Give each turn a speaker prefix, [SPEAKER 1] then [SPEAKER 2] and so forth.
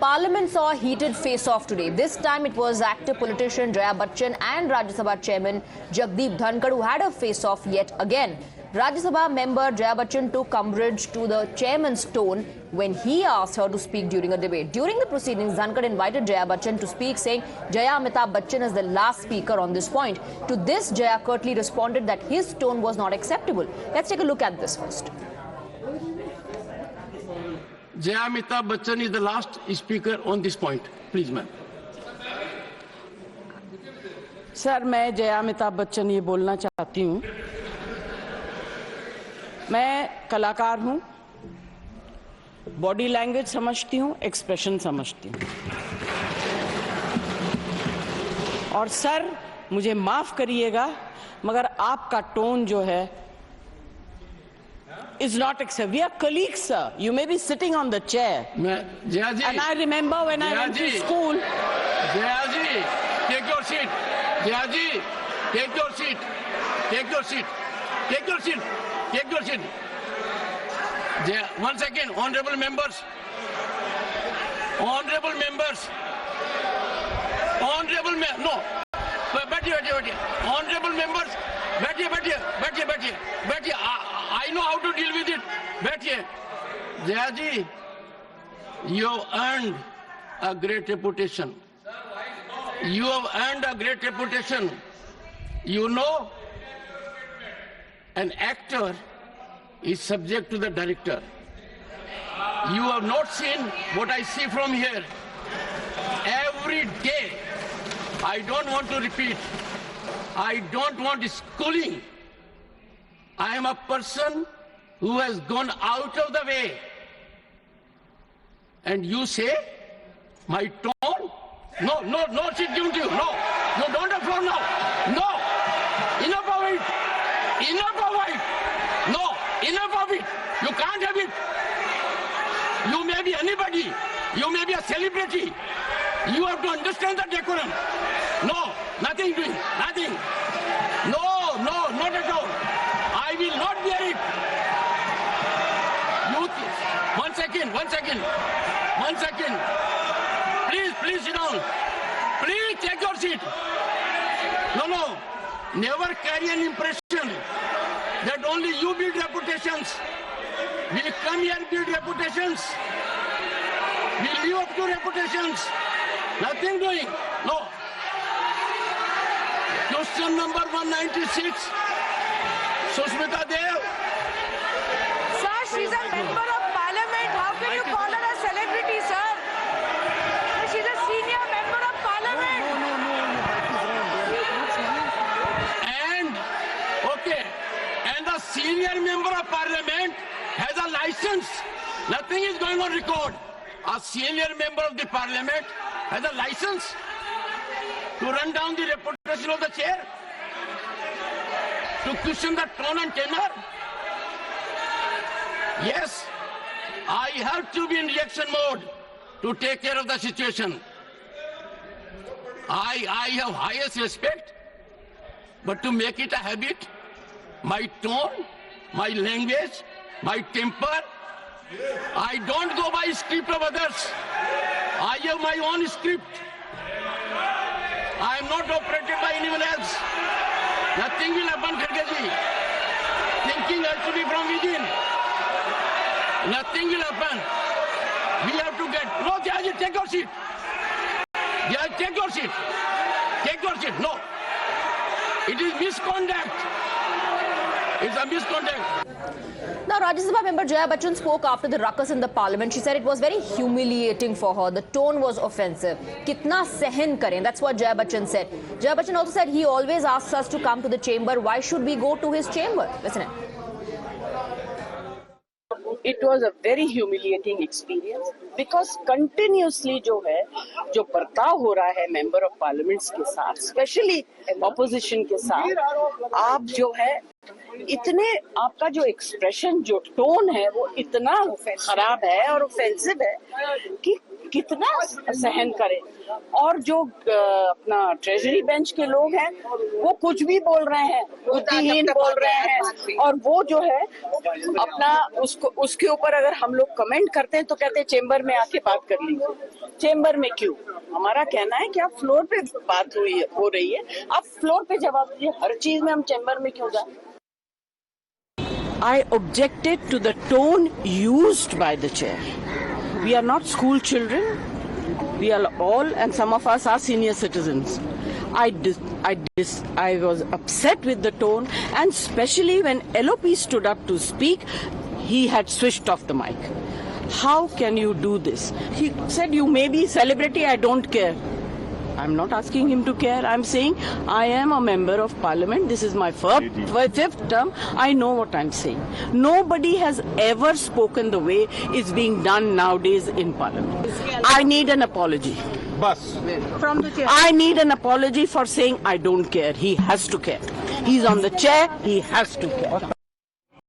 [SPEAKER 1] Parliament saw a heated face-off today. This time it was active politician Jaya Bachchan and Rajya Sabha Chairman Jagdeep Dhankad who had a face-off yet again. Rajya Sabha member Jaya Bachchan took umbrage to the chairman's tone when he asked her to speak during a debate. During the proceedings, Dhankad invited Jaya Bachchan to speak, saying Jaya Amitabh Bachchan is the last speaker on this point. To this, Jaya curtly responded that his tone was not acceptable. Let's take a look at this first.
[SPEAKER 2] Jaya Amitabh Bachchan is the last speaker on this point. Please, ma'am.
[SPEAKER 3] Sir, मैं जया अमिताभ बच्चन ये बोलना चाहती हूँ। मैं कलाकार हूँ, body language समझती हूँ, एक्सप्रेशन समझती हूँ। और सर, मुझे माफ करिएगा, मगर आपका टोन जो है is not acceptable. We are colleagues, sir. You may be sitting on the chair.
[SPEAKER 2] Jaya ji.
[SPEAKER 3] And I remember when I went to school.
[SPEAKER 2] Jaya ji, take your seat. Jaya ji, take your seat. Take your seat. Take your seat. Take your seat. Jaya, 1 second, honorable members. Honorable members. Honorable members. No. बैठिए. Honorable members. बैठिए. I know how to deal with it. बैठिए. Jaya ji, you have earned a great reputation. You have earned a great reputation. You know, an actor is subject to the director. You have not seen what I see from here. Every day, I don't want to repeat. I don't want schooling. I am a person who has gone out of the way. And you say, my tone? No, she's giving to you. No, don't have floor now. No, enough of it. No, enough of it. You can't have it. You may be anybody. You may be a celebrity. You have to understand the decorum. No, nothing doing, nothing. No, not at all. I will not bear it. One second. Please sit down. Please take your seat. No. Never carry an impression that only you build reputations. We come here and build reputations. We live up to reputations. Nothing doing. No. Question number 196. Sushmita Dev.
[SPEAKER 4] Sir, she's a member of parliament. How can you call her a celebrity, sir? She's a senior member of parliament.
[SPEAKER 2] And the senior member of parliament has a license. Nothing is going on record. A senior member of the parliament has a license to run down the reputation of the chair, to question the tone and tenor. Yes, I have to be in reaction mode to take care of the situation. I have highest respect, but to make it a habit, my tone, my language, my temper, I don't go by script of others. I have my own script. I am not operated by anyone else. Nothing will happen, Kharge ji. Thinking has to be from within. Nothing will happen. We have to get... No, Jaya ji, take your seat. Jaya, take your seat. Take your seat. No. It is misconduct. It's a misconduct.
[SPEAKER 1] Now, Rajya Sabha member Jaya Bachchan spoke after the ruckus in the parliament. She said it was very humiliating for her. The tone was offensive. Kitna sehen kare? That's what Jaya Bachchan said. Jaya Bachchan also said he always asks us to come to the chamber. Why should we go to his chamber? Listen in.
[SPEAKER 3] It was a very humiliating experience because continuously जो बर्ताव हो रहा है member of parliaments के साथ, specially opposition के साथ, आप जो है इतने, आपका जो एक्सप्रेशन, जो टोन है वो इतना खराब है और ऑफेंसिव है कि कितना सहन करें। और जो अपना ट्रेजरी बेंच के लोग हैं वो कुछ भी बोल रहे हैं, बुद्धिहीन बोल रहे हैं, और वो जो है अपना उसके ऊपर अगर हम लोग कमेंट करते हैं तो कहते हैं चेंबर में आके बात कर लीजिए। चेंबर में क्यों? हमारा कहना है कि आप फ्लोर पे बात हो रही है, आप फ्लोर पे जवाब दीजिए। हर चीज में हम चेंबर में क्यों जाए? I objected to the tone used by the chair. We are not school children. We are all, and some of us are senior citizens. I was upset with the tone, and especially when LOP stood up to speak, he had switched off the mic. How can you do this? He said, you may be celebrity, I don't care. I'm not asking him to care. I'm saying I am a member of parliament. This is my fifth term. I know what I'm saying. Nobody has ever spoken the way it's being done nowadays in parliament. I need an apology.
[SPEAKER 4] From the chair.
[SPEAKER 3] I need an apology for saying I don't care. He has to care. He's on the chair. He has to care.